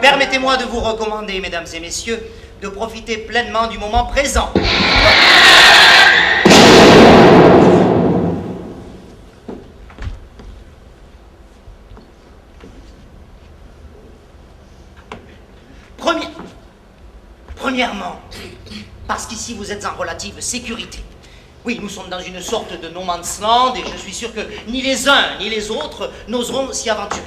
Permettez-moi de vous recommander, mesdames et messieurs, de profiter pleinement du moment présent. Premièrement, parce qu'ici vous êtes en relative sécurité. Oui, nous sommes dans une sorte de no man's land et je suis sûr que ni les uns ni les autres n'oseront s'y aventurer.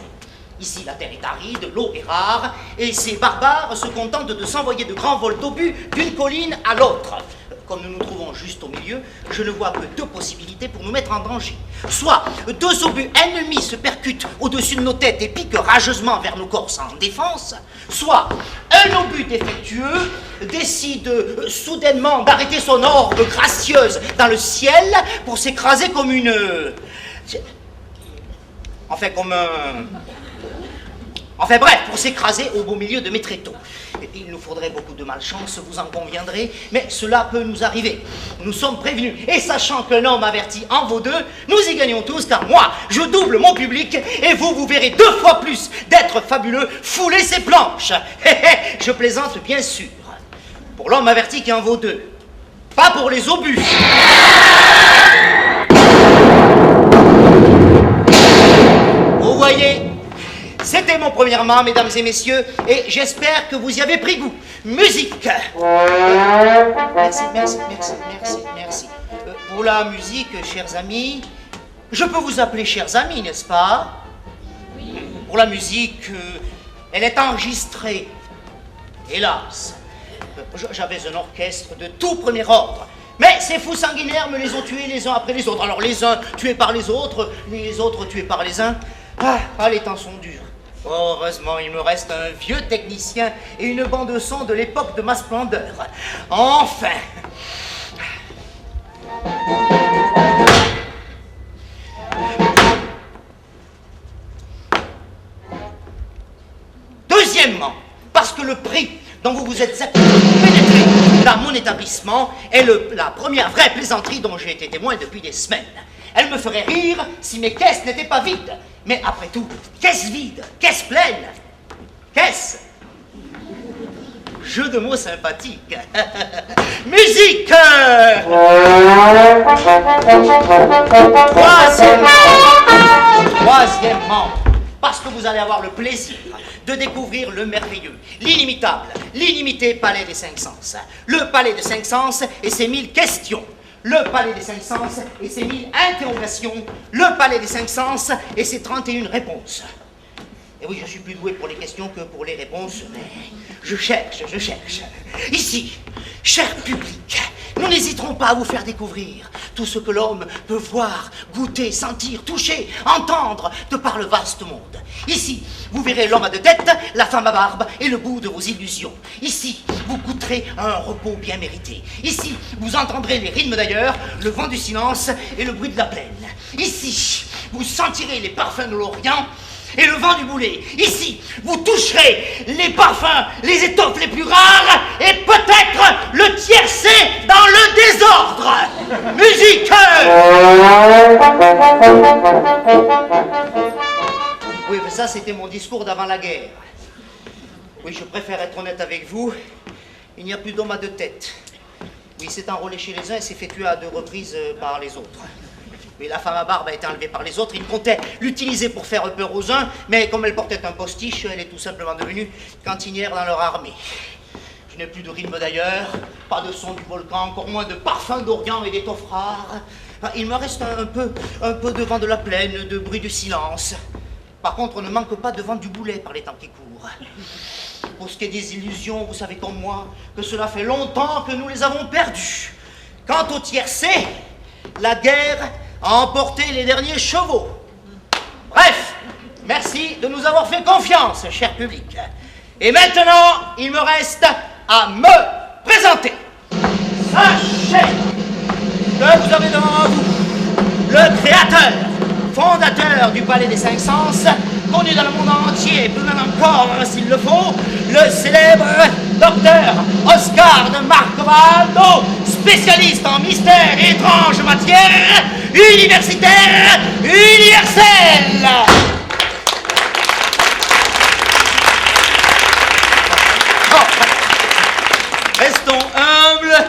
Ici, la terre est aride, l'eau est rare, et ces barbares se contentent de s'envoyer de grands vols d'obus d'une colline à l'autre. Comme nous nous trouvons juste au milieu, je ne vois que deux possibilités pour nous mettre en danger. Soit deux obus ennemis se percutent au-dessus de nos têtes et piquent rageusement vers nos corps sans défense, soit un obus défectueux décide soudainement d'arrêter son orbe gracieuse dans le ciel pour s'écraser comme une... Enfin bref, pour s'écraser au beau milieu de mes tréteaux. Il nous faudrait beaucoup de malchance, vous en conviendrez, mais cela peut nous arriver. Nous sommes prévenus, et sachant qu'un homme averti en vaut deux, nous y gagnons tous, car moi, je double mon public, et vous verrez 2 fois plus d'êtres fabuleux fouler ces planches. Je plaisante bien sûr. Pour l'homme averti qui en vaut deux. Pas pour les obus. Vous voyez, c'était mon premièrement, mesdames et messieurs, et j'espère que vous y avez pris goût. Musique. Merci. Pour la musique, chers amis, je peux vous appeler chers amis, n'est-ce pas? Oui. Pour la musique, elle est enregistrée. Hélas, j'avais un orchestre de tout premier ordre. Mais ces fous sanguinaires me les ont tués les uns après les autres. Alors les uns tués par les autres tués par les uns. Ah, les temps sont durs. Oh, heureusement, il me reste un vieux technicien et une bande de son de l'époque de ma splendeur. Enfin. Deuxièmement, parce que le prix dont vous vous êtes acquitté pour pénétrer dans mon établissement est la première vraie plaisanterie dont j'ai été témoin depuis des semaines. Elle me ferait rire si mes caisses n'étaient pas vides. Mais après tout, caisse vide, caisse pleine, caisse. Jeu de mots sympathique. Musique. Troisièmement, parce que vous allez avoir le plaisir de découvrir le merveilleux, l'inimitable, l'illimité palais des 5 sens. Le palais des 5 sens et ses 1000 questions. Le palais des 5 sens et ses 1000 interrogations. Le palais des 5 sens et ses 31 réponses. Et oui, je suis plus doué pour les questions que pour les réponses, mais je cherche. Ici, cher public, nous n'hésiterons pas à vous faire découvrir tout ce que l'homme peut voir, goûter, sentir, toucher, entendre de par le vaste monde. Ici, vous verrez l'homme à 2 têtes, la femme à barbe et le bout de vos illusions. Ici, vous goûterez un repos bien mérité. Ici, vous entendrez les rythmes d'ailleurs, le vent du silence et le bruit de la plaine. Ici, vous sentirez les parfums de l'Orient et le vent du boulet. Ici, vous toucherez les parfums, les étoffes les plus rares et peut-être le tiercé dans le désordre. Musique. Oui, mais ça, c'était mon discours d'avant la guerre. Oui, je préfère être honnête avec vous. Il n'y a plus d'homme à 2 têtes. Oui, il s'est enrôlé chez les uns et s'est fait tuer à 2 reprises par les autres. Oui, la femme à barbe a été enlevée par les autres. Ils comptaient l'utiliser pour faire peur aux uns, mais comme elle portait un postiche, elle est tout simplement devenue cantinière dans leur armée. Je Je n'ai plus de rythme d'ailleurs, pas de son du volcan, encore moins de parfum d'Orient et d'étoffes rares. Il me reste un peu de vent de la plaine, de bruit du silence. Par contre, on ne manque pas de vent du boulet par les temps qui courent. Pour ce qui est des illusions, vous savez comme moi que cela fait longtemps que nous les avons perdues. Quant au tiercé, la guerre a emporté les derniers chevaux. Bref, merci de nous avoir fait confiance, cher public. Et maintenant, il me reste à me présenter. Sachez que vous avez devant vous le créateur, fondateur du Palais des Cinq Sens, connu dans le monde entier, plus même encore s'il le faut, le célèbre docteur Oscar de Marcovaldo, spécialiste en mystères et étranges matières, universitaire universel. Restons humbles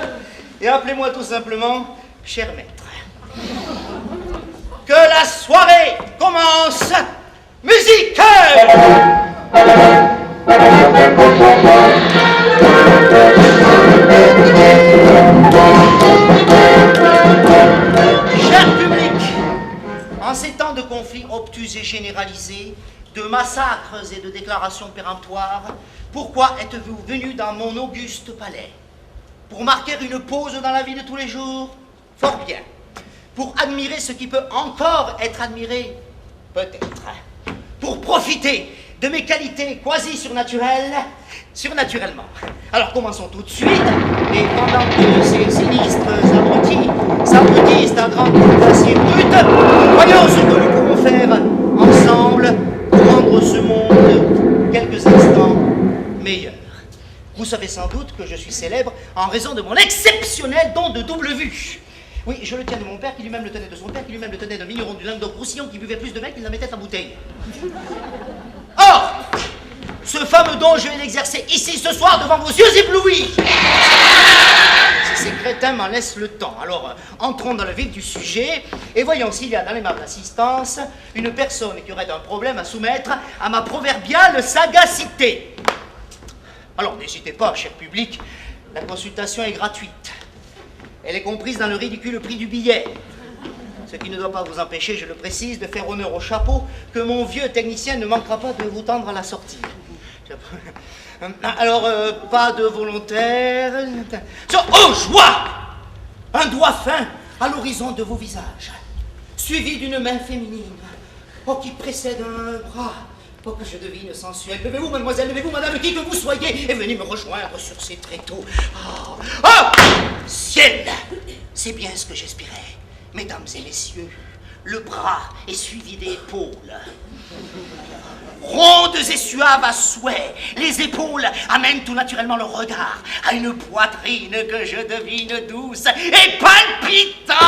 et appelez-moi tout simplement cher maître. Que la soirée commence. Musique! Cher public, en ces temps de conflits obtus et généralisés, de massacres et de déclarations péremptoires, pourquoi êtes-vous venu dans mon auguste palais? Pour marquer une pause dans la vie de tous les jours? Fort bien. Pour admirer ce qui peut encore être admiré? Peut-être. Pour profiter de mes qualités quasi surnaturelles, surnaturellement. Alors commençons tout de suite, et pendant que ces sinistres abrutis s'abrutissent à grands coups de glacier brut, voyons ce que nous pouvons faire ensemble pour rendre ce monde quelques instants meilleur. Vous savez sans doute que je suis célèbre en raison de mon exceptionnel don de double vue. Oui, je le tiens de mon père, qui lui-même le tenait de son père, qui lui-même le tenait d'un vigneron du Languedoc-Roussillon, qui buvait plus de vin qu'il n'en mettait en bouteille. Or, ce fameux don, je vais l'exercer ici ce soir devant vos yeux éblouis. Si ces crétins m'en laissent le temps. Alors, entrons dans le vif du sujet et voyons s'il y a dans l'aimable assistance une personne qui aurait un problème à soumettre à ma proverbiale sagacité. Alors, n'hésitez pas, cher public, la consultation est gratuite. Elle est comprise dans le ridicule prix du billet. Ce qui ne doit pas vous empêcher, je le précise, de faire honneur au chapeau que mon vieux technicien ne manquera pas de vous tendre à la sortie. Alors, pas de volontaire. Oh, joie! Un doigt fin à l'horizon de vos visages, suivi d'une main féminine, oh, qui précède un bras. Oh, que je devine sensuel. Levez-vous, mademoiselle, levez-vous, madame, qui que vous soyez, et venez me rejoindre sur ces tréteaux. Oh, oh, ciel! C'est bien ce que j'espérais. Mesdames et messieurs, le bras est suivi d'épaules. Rondes et suaves à souhait, les épaules amènent tout naturellement le regard à une poitrine que je devine douce et palpitante.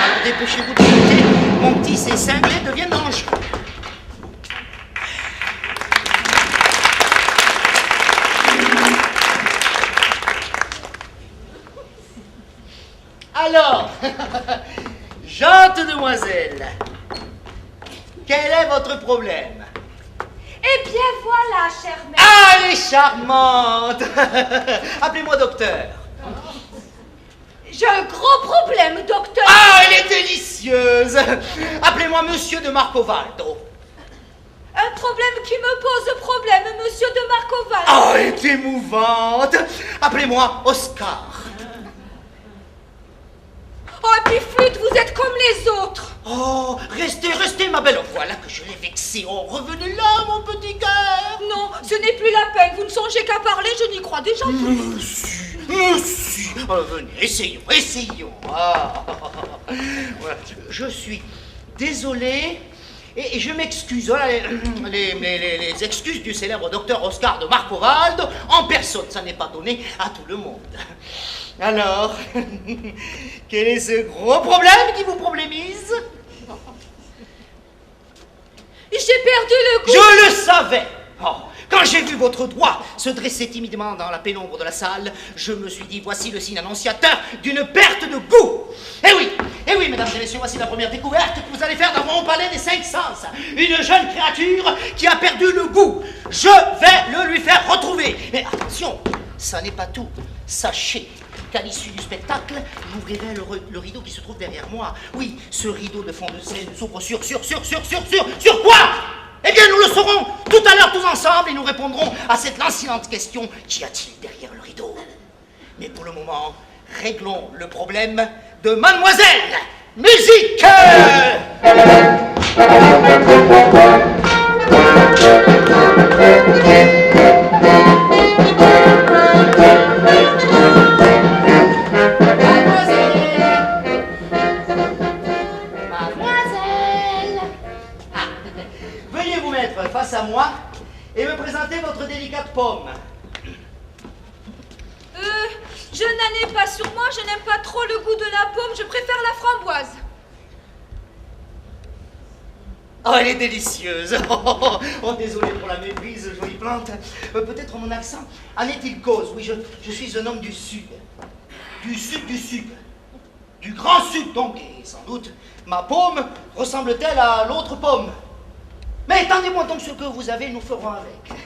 Alors dépêchez-vous de monter, mon petit, ces cinglés deviennent dangereux. Alors, gente demoiselle, quel est votre problème? Eh bien voilà, chère mère. Ah, elle est charmante. Appelez-moi docteur. J'ai un gros problème, docteur. Ah, elle est délicieuse. Appelez-moi monsieur de Marcovaldo. Un problème qui me pose problème, monsieur de Marcovaldo. Ah, elle est émouvante. Appelez-moi Oscar. Oh, et puis flûte, vous êtes comme les autres. Oh, restez, ma belle. Voilà que je l'ai vexé. Oh, revenez là, mon petit cœur. Non, ce n'est plus la peine. Vous ne songez qu'à parler, je n'y crois déjà plus. Monsieur. Oh, venez, essayons. Ah. Voilà. Je suis désolé et je m'excuse. Voilà les excuses du célèbre docteur Oscar de Marcovaldo en personne. Ça n'est pas donné à tout le monde. Alors, quel est ce gros problème qui vous problémise? J'ai perdu le goût. Je le savais. Oh, quand j'ai vu votre doigt se dresser timidement dans la pénombre de la salle, je me suis dit, voici le signe annonciateur d'une perte de goût. Eh oui, mesdames et messieurs, voici la première découverte que vous allez faire dans mon palais des cinq sens. Une jeune créature qui a perdu le goût. Je vais le lui faire retrouver. Mais attention, ça n'est pas tout. Sachez qu'à l'issue du spectacle, j'ouvrirai le rideau qui se trouve derrière moi. Oui, ce rideau de fond de scène s'ouvre sur quoi? Eh bien, nous le saurons tout à l'heure tous ensemble et nous répondrons à cette lancinante question. Qu'y a-t-il derrière le rideau? Mais pour le moment, réglons le problème de Mademoiselle. Musique! Veuillez vous mettre face à moi et me présenter votre délicate pomme. Je n'en ai pas sur moi, je n'aime pas trop le goût de la pomme, je préfère la framboise. Oh, elle est délicieuse. Oh, désolé pour la méprise, jolie plante. Peut-être mon accent en est-il cause. Oui, je suis un homme du Sud. Du Sud. Du Grand Sud, donc. Et sans doute, ma pomme ressemble-t-elle à l'autre pomme? Mais tendez-moi donc ce que vous avez, nous ferons avec.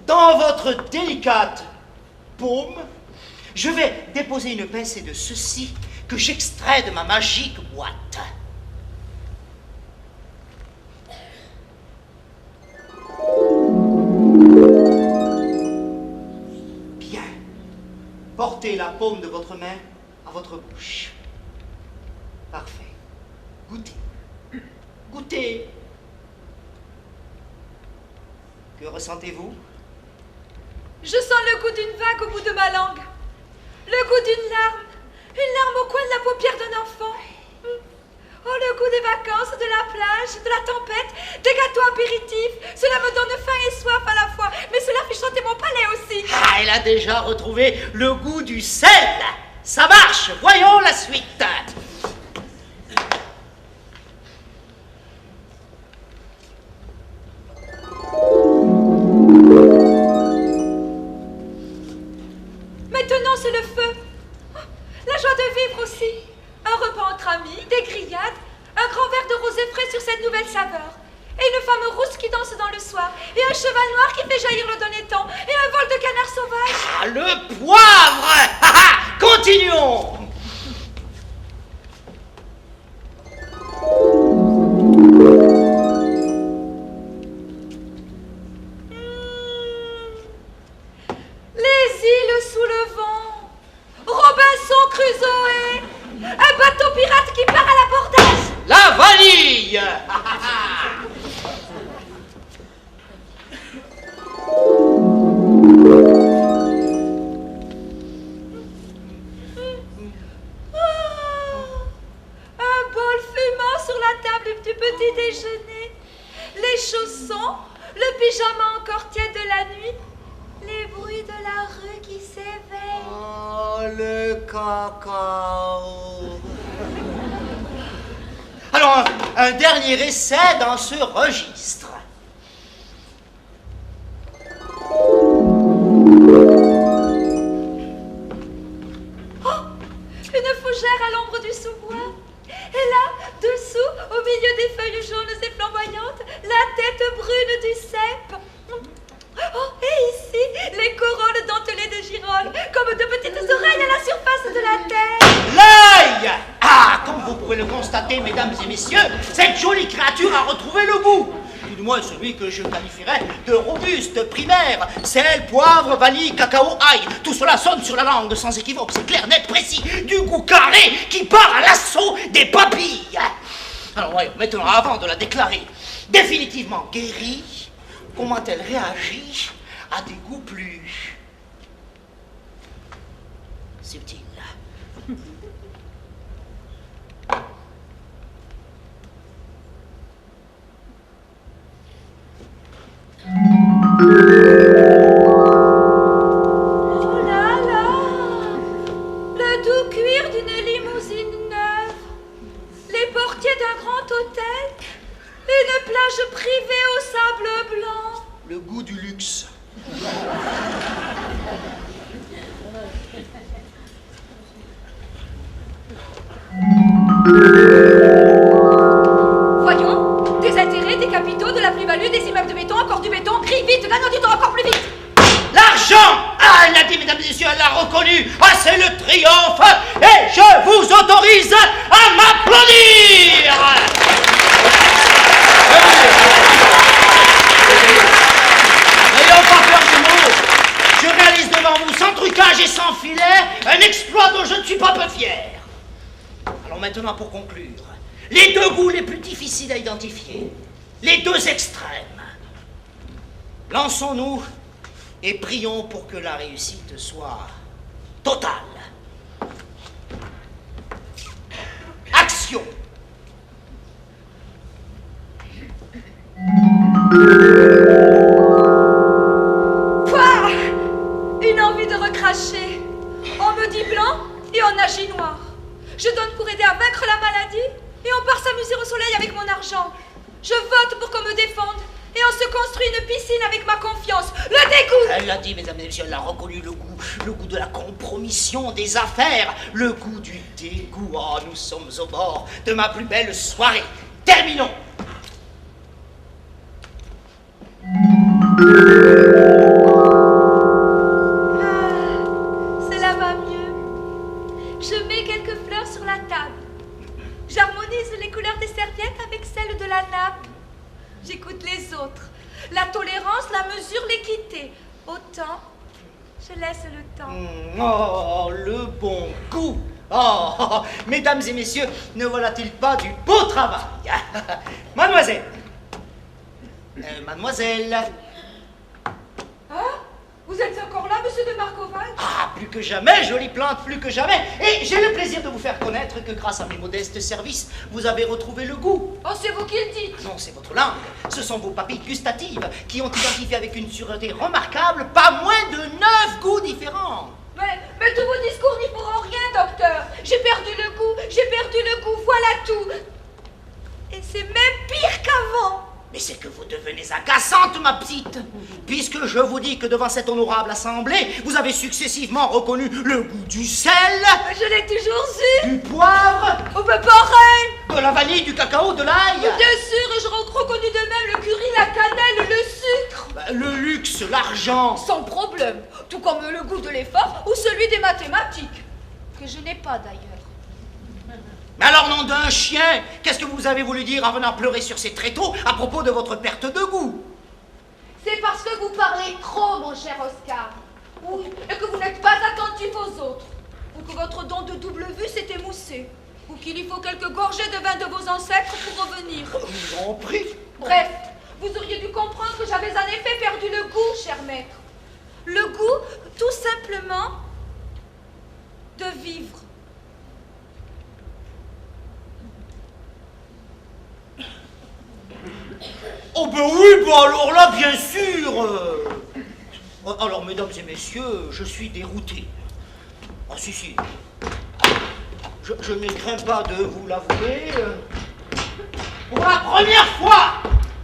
Dans votre délicate paume, je vais déposer une pincée de ceci que j'extrais de ma magique boîte. Bien. Portez la paume de votre main à votre bouche. Parfait. Goûtez. Goûtez. Que ressentez-vous? Je sens le goût d'une vague au bout de ma langue. Le goût d'une larme. Une larme au coin de la paupière d'un enfant. Oh, le goût des vacances, de la plage, de la tempête, des gâteaux apéritifs. Cela me donne faim et soif à la fois, mais cela fait chanter mon palais aussi. Ah, elle a déjà retrouvé le goût du sel. Ça marche. Voyons la suite. Maintenant, c'est le feu. Oh, la joie de vivre aussi. Un repas entre amis, des grillades, un grand verre de rosé frais sur cette nouvelle saveur. Et une femme rousse qui danse dans le soir. Et un cheval noir qui fait jaillir le donnétan. Et un vol de canards sauvages. Ah, le poivre. Ah, ah, continuons. Les îles sous le vent. Robinson Crusoe. Un bateau pirate qui part à l'abordage. La vanille. Ah, ah, ah. Un bol fumant sur la table du petit déjeuner. Les chaussons, le pyjama encore tiède de la nuit. Les bruits de la rue qui s'éveillent. Oh, le cacao. Alors, un dernier essai dans ce registre. Oh, une fougère à l'ombre du sous-bois. Et là, dessous, au milieu des feuilles jaunes et flamboyantes, la tête brune du cèpe. Oh, et ici, les corolles dentelées de girolles, comme de petites oreilles à la surface de la terre. L'œil. Ah, comme vous pouvez le constater, mesdames et messieurs, cette jolie créature a retrouvé le goût. Tout du moins celui que je qualifierais de robuste, primaire. Sel, poivre, vanille, cacao, ail. Tout cela sonne sur la langue sans équivoque. C'est clair, net, précis. Du goût carré qui part à l'assaut des papilles. Alors voyons, maintenant, avant de la déclarer définitivement guérie, comment elle réagit à des goûts plus subtils. Oh là là! Le doux cuir d'une limousine neuve, les portiers d'un grand hôtel, une plage privée au sable blanc. Le goût du luxe. Voyons, des intérêts, des capitaux, de la plus-value, des immeubles de béton, encore du béton, crie vite, gagnons du temps encore plus vite. L'argent! Ah, elle l'a dit, mesdames et messieurs, elle l'a reconnu. Ah, c'est le triomphe. Et je vous autorise à m'applaudir. N'ayons pas peur des mots. Je réalise devant vous, sans trucage et sans filet, un exploit dont je ne suis pas peu fier. Alors maintenant, pour conclure, les deux goûts les plus difficiles à identifier, les deux extrêmes. Lançons-nous et prions pour que la réussite soit totale. Action! Pouah! Une envie de recracher. On me dit blanc et on agit noir. Je donne pour aider à vaincre la maladie et on part s'amuser au soleil avec mon argent. Je vote pour qu'on me défende et on se construit une piscine avec ma confiance. Le dégoût! Elle l'a dit, mesdames et messieurs, elle a reconnu le goût de la compromission des affaires, le goût du dégoût. Oh, nous sommes au bord de ma plus belle soirée. Terminons! Cela va mieux. Je mets quelques fleurs sur la table. J'harmonise les couleurs des serviettes avec celles de la nappe. J'écoute les autres. La tolérance, la mesure, l'équité. Autant, je laisse le temps. Oh, le bon goût! Oh, mesdames et messieurs, ne voilà-t-il pas du beau travail? Mademoiselle! Mademoiselle! Hein? Vous êtes encore là, monsieur de Marcoval? Ah, plus que jamais, jolie plante, plus que jamais. Et j'ai le plaisir de vous faire connaître que grâce à mes modestes services, vous avez retrouvé le goût. Oh, c'est vous qui le dites. Non, c'est votre langue. Ce sont vos papilles gustatives qui ont identifié avec une sûreté remarquable pas moins de 9 goûts différents. Mais tous vos discours n'y pourront rien, docteur. J'ai perdu le goût, voilà tout. Et c'est même pire qu'avant. Mais c'est que vous devenez agaçante, ma petite, puisque je vous dis que devant cette honorable assemblée, vous avez successivement reconnu le goût du sel, Je l'ai toujours eu. du poivre, Oh, mais pareil. de la vanille, du cacao, de l'ail, Bien sûr, et je reconnu de même le curry, la cannelle, le sucre. le luxe, l'argent. Sans problème, tout comme le goût de l'effort ou celui des mathématiques, que je n'ai pas d'ailleurs. Mais alors, nom d'un chien, qu'est-ce que vous avez voulu dire en venant pleurer sur ces tréteaux à propos de votre perte de goût? C'est parce que vous parlez trop, mon cher Oscar. Oui, et que vous n'êtes pas attentif aux autres. Ou que votre don de double vue s'est émoussé. Ou qu'il y faut quelques gorgées de vin de vos ancêtres pour revenir. Je vous en prie. Bref, vous auriez dû comprendre que j'avais en effet perdu le goût, cher maître. Le goût, tout simplement, de vivre. Oh ben oui, ben alors là, bien sûr. Alors, mesdames et messieurs, je suis dérouté. Ah si. Je ne crains pas de vous l'avouer. Pour la première fois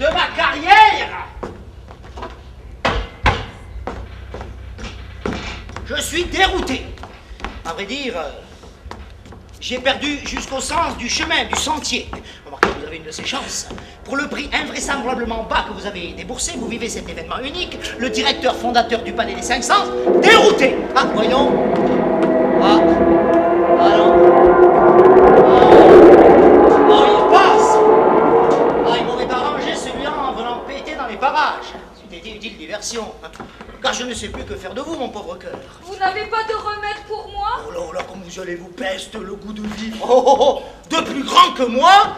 de ma carrière, je suis dérouté. À vrai dire, j'ai perdu jusqu'au sens du chemin, du sentier. Remarquez, vous avez une de ces chances. Pour le prix invraisemblablement bas que vous avez déboursé, vous vivez cet événement unique. Le directeur fondateur du Palais des 500, dérouté. Ah, voyons. Ah non. Ah, il passe. Ah, il m'aurait arrangé celui-là en venant péter dans les parages. C'était une utile diversion. Car je ne sais plus que faire de vous, mon pauvre cœur. Vous n'avez pas de remède pour moi? Oh là, comme vous allez vous peste le goût de vivre. Oh, de plus grand que moi.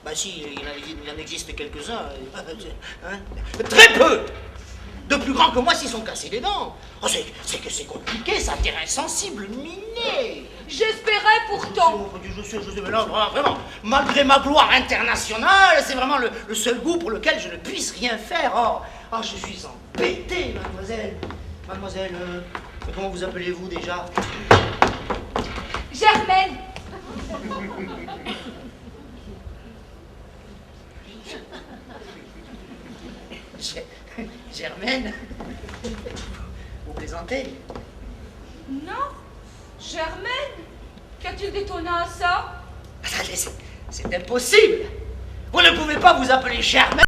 Bah si, il en existe quelques-uns. Hein. Très peu. De plus grands que moi s'ils sont cassés les dents. Oh, c'est que c'est compliqué, ça, terrain sensible, miné. J'espérais pourtant. Je sais, mais là, vraiment, malgré ma gloire internationale, c'est vraiment le seul goût pour lequel je ne puisse rien faire. Oh, je suis embêté, mademoiselle. Mademoiselle, comment vous appelez-vous déjà? Germaine. Germaine, vous plaisantez? Non, Germaine. Qu'a-t-il d'étonnant à ça? Attendez, c'est impossible. Vous ne pouvez pas vous appeler Germaine.